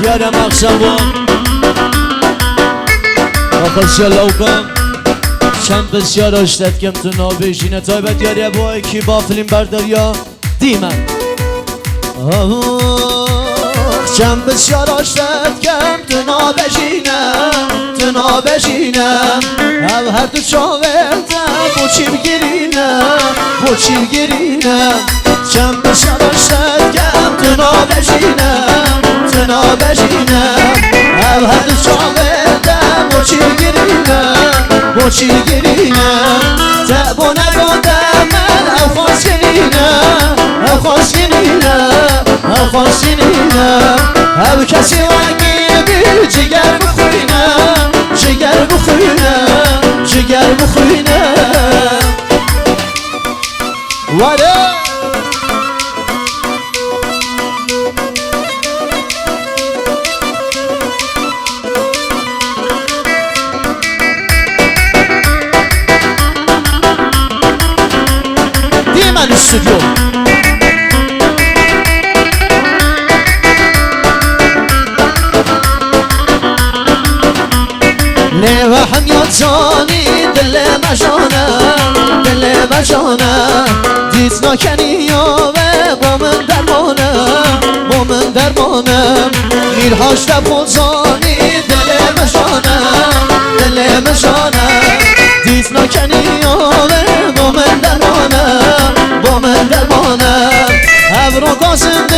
دیار مخشبان آخر شلوکم چند بسیار آشتت کم تو نابشینه تایبت دیاری با اکی با فیلم برداریا دیمن چند بسیار آشتت کم تو نابشینه او هر دو چاوردم با چی بگیرینه چند بسیار آشتت کم تو نابشینه او هر دو چاوردم با چی بگیرینه تبا ندادم من او خواستینینه او کسی وانگی بی جگر بخوینه واره دیمن استودیو لیوه هم یاد جانی دل مجانه دیز نکنی یاوه با من درمانه میرهاش دبوزانی دل مجانه دیز نکنی یاوه با من درمانه ابرو گازم